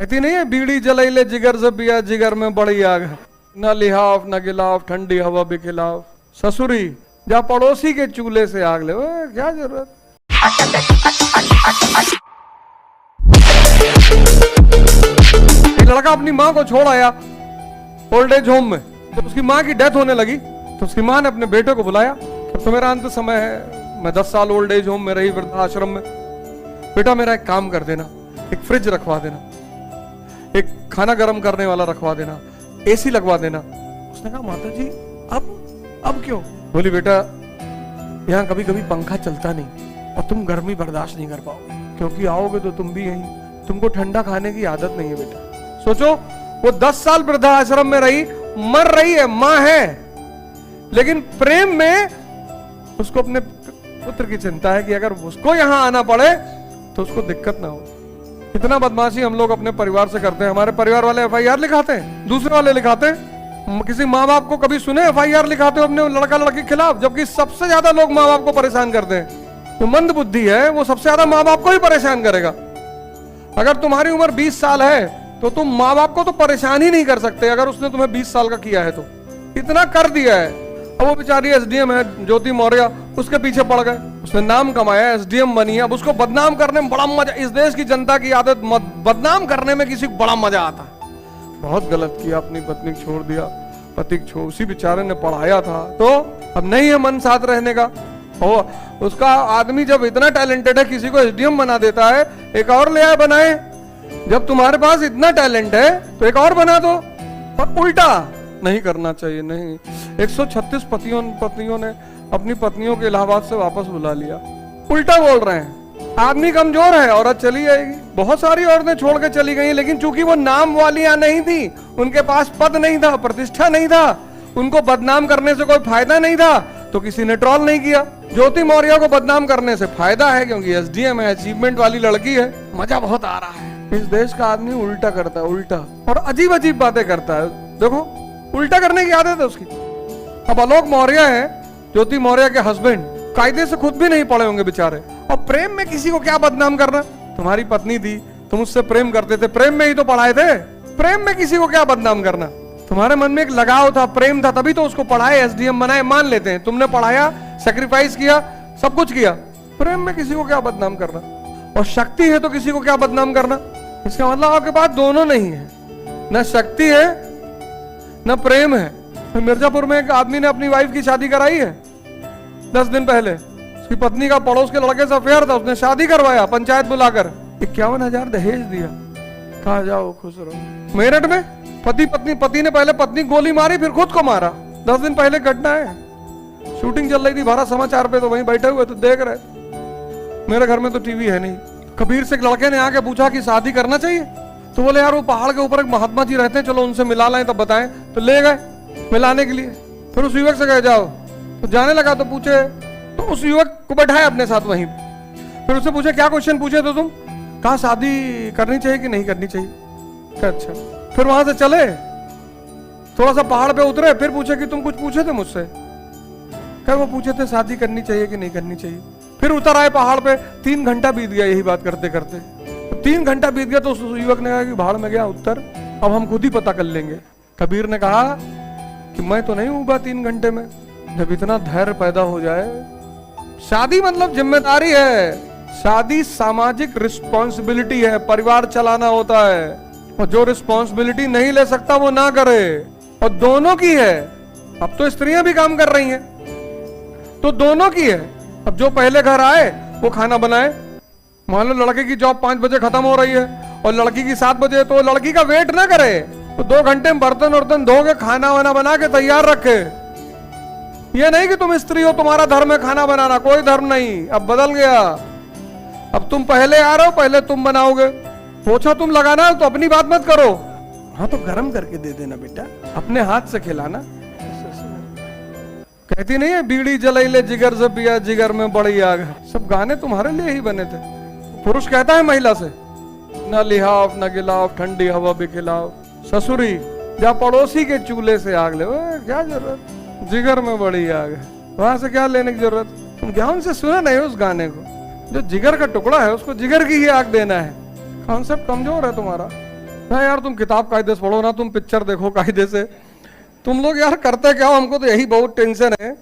कहती नहीं है, बीड़ी जलैले जिगर से पिया जिगर में बड़ी आग है, न लिहाफ न गिलाफ ठंडी हवा भी खिलाफ। ससुरी जा पड़ोसी के चूल्हे से आग ले, क्या जरूरत। लड़का अपनी माँ को छोड़ आया ओल्ड एज होम में, तो उसकी माँ की डेथ होने लगी, तो उसकी माँ ने अपने बेटे को बुलाया, तो मेरा अंत समय है, मैं 10 साल ओल्ड एज होम में रही, वृद्धाश्रम में, बेटा मेरा एक काम कर देना, एक फ्रिज रखवा देना, एक खाना गर्म करने वाला रखवा देना, एसी लगवा देना। उसने कहा माता जी अब क्यों? बोली बेटा यहाँ कभी कभी पंखा चलता नहीं और तुम गर्मी बर्दाश्त नहीं कर पाओगे, क्योंकि आओगे तो तुम भी यहीं, तुमको ठंडा खाने की आदत नहीं है बेटा। सोचो वो 10 साल वृद्धाश्रम में रही, मर रही है, माँ है, लेकिन प्रेम में उसको अपने पुत्र की चिंता है कि अगर उसको यहां आना पड़े तो उसको दिक्कत ना हो। इतना बदमाशी हम लोग अपने परिवार से करते हैं। हमारे परिवार वाले FIR लिखाते हैं, दूसरे वाले लिखाते हैं। किसी माँ बाप को कभी सुने FIR लिखाते हो अपने लड़का लड़की के खिलाफ? जबकि सबसे ज्यादा लोग माँ बाप को परेशान करते हैं। जो मंद बुद्धि है वो सबसे ज्यादा माँ बाप को ही परेशान करेगा। अगर तुम्हारी उम्र 20 साल है तो तुम माँ बाप को तो परेशान ही नहीं कर सकते, अगर उसने तुम्हें 20 साल का किया है तो। इतना कर दिया है। अब वो बेचारी SDM है ज्योति मौर्य, उसके पीछे पड़ गए, उसने नाम कमाया, SDM बनी है, अब उसको बदनाम करने में बड़ा मजा। इस देश की जनता की आदत बदनाम करने में किसी को बड़ा मजा आता है। बहुत गलत किया, अपनी पत्नी को छोड़ दिया, पति को छोड़, उसी बेचारे ने पढ़ाया था, तो अब नहीं है मन साथ रहने का। और उसका आदमी जब इतना टैलेंटेड है, किसी को SDM बना देता है, एक और ले आए बनाए। जब तुम्हारे पास इतना टैलेंट है तो एक और बना दो। और उल्टा नहीं करना चाहिए। नहीं, 136 पतियों ने अपनी पत्नियों के इलाहाबाद से वापस बुला लिया। उल्टा बोल रहे हैं। आदमी कमजोर है, औरत चली जाएगी। बहुत सारी औरतें छोड़ के चली गई, लेकिन चूंकि वो नाम वालियां नहीं थी, उनके पास पद नहीं था, प्रतिष्ठा नहीं था, उनको बदनाम करने से कोई फायदा नहीं था, तो किसी ने ट्रोल नहीं किया। ज्योति मौर्य को बदनाम करने से फायदा है, क्योंकि SDM है, अचीवमेंट वाली लड़की है, मजा बहुत आ रहा है। इस देश का आदमी उल्टा करता है, उल्टा, और अजीब अजीब बातें करता है। देखो, उल्टा करने की आदत है उसकी। अब आलोक मौर्य है, ज्योति मौर्य के हस्बैंड, कायदे से खुद भी नहीं पढ़े होंगे बेचारे, और प्रेम में किसी को क्या बदनाम करना। तुम्हारी पत्नी थी, तुम उससे प्रेम करते थे, प्रेम में ही तो पढ़ाए थे, प्रेम में किसी को क्या बदनाम करना। तुम्हारे मन में एक लगाव था, प्रेम था, तभी तो उसको पढ़ाए, SDM बनाए, मान लेते हैं। तुमने पढ़ाया, सेक्रीफाइस किया, सब कुछ किया, प्रेम में किसी को क्या बदनाम करना। और शक्ति है तो किसी को क्या बदनाम करना। इसका मतलब आपके पास दोनों नहीं है, न शक्ति है न प्रेम है। तो मिर्जापुर में एक आदमी ने अपनी वाइफ की शादी कराई है 10 दिन पहले। उसकी पत्नी का पड़ोस के लड़के से अफेयर था, उसने शादी करवाया पंचायत बुलाकर, 51,000 दहेज दिया, कहा जाओ खुश रहो। मेरठ में पति ने पहले पत्नी गोली मारी, फिर खुद को मारा। 10 दिन पहले घटना है, शूटिंग चल रही थी भारत समाचार पे, तो वहीं बैठे हुए तो देख रहे। मेरे घर में तो टीवी है नहीं। कबीर से एक लड़के ने आके पूछा कि शादी करना चाहिए, तो बोले यार वो पहाड़ के ऊपर एक महात्मा जी रहते हैं, चलो उनसे मिला लाएं तब बताएं। तो ले गए मिलाने के लिए। फिर उस युवक से कहे जाओ, तो जाने लगा, तो पूछे, तो उस युवक को बैठाया अपने साथ वहीं। फिर उससे पूछे क्या क्वेश्चन पूछे तो तुम? कहा शादी करनी चाहिए कि नहीं करनी चाहिए। क्या अच्छा। फिर वहां से चले, थोड़ा सा पहाड़ पे उतरे, फिर पूछे कि तुम कुछ पूछे थे मुझसे? क्या वो पूछे थे शादी करनी चाहिए कि नहीं करनी चाहिए। फिर उतर आए पहाड़ पे, 3 घंटा बीत गया यही बात करते करते। 3 घंटा बीत गया तो उस युवक ने कहा कि भाड़ में गया उत्तर, अब हम खुद ही पता कर लेंगे। कबीर ने कहा कि मैं तो नहीं उगा 3 घंटे में। जब इतना धैर्य पैदा हो जाए, शादी मतलब जिम्मेदारी है, शादी सामाजिक रिस्पॉन्सिबिलिटी है, परिवार चलाना होता है, और जो रिस्पॉन्सिबिलिटी नहीं ले सकता वो ना करे। और दोनों की है। अब तो स्त्रियां भी काम कर रही हैं, तो दोनों की है। अब जो पहले घर आए वो खाना बनाए। मान लो लड़के की जॉब 5 बजे खत्म हो रही है और लड़की की 7 बजे, तो लड़की का वेट ना करे, तो 2 घंटे में बर्तन वर्तन धो के खाना वाना बना के तैयार रखे। ये नहीं कि तुम स्त्री हो, तुम्हारा धर्म है खाना बनाना, कोई धर्म नहीं, अब बदल गया। अब तुम पहले आ रहे हो, पहले तुम बनाओगे। पोछा तुम लगाना तो अपनी बात मत करो, हाँ तो गर्म करके दे देना बेटा, अपने हाथ से खिलाना। कहती नहीं है, बीड़ी जलैले जिगर से पिया जिगर में बड़ी आग है। सब गाने तुम्हारे लिए ही बने थे। पुरुष कहता है महिला से, न लिहाफ न गिलाफ ठंडी हवा भी खिलाफ। ससुरी जा पड़ोसी के चूल्हे से आग ले, क्या जरूरत, जिगर में बड़ी आग है, वहां से क्या लेने की जरूरत। तुम ध्यान से सुना नहीं उस गाने को। जो जिगर का टुकड़ा है उसको जिगर की ही आग देना है। कॉन्सेप्ट कमजोर है तुम्हारा। ना यार तुम किताब कायदे से पढ़ो, ना तुम पिक्चर देखो कायदे से, तुम लोग यार करते क्या हो, हमको तो यही बहुत टेंशन है।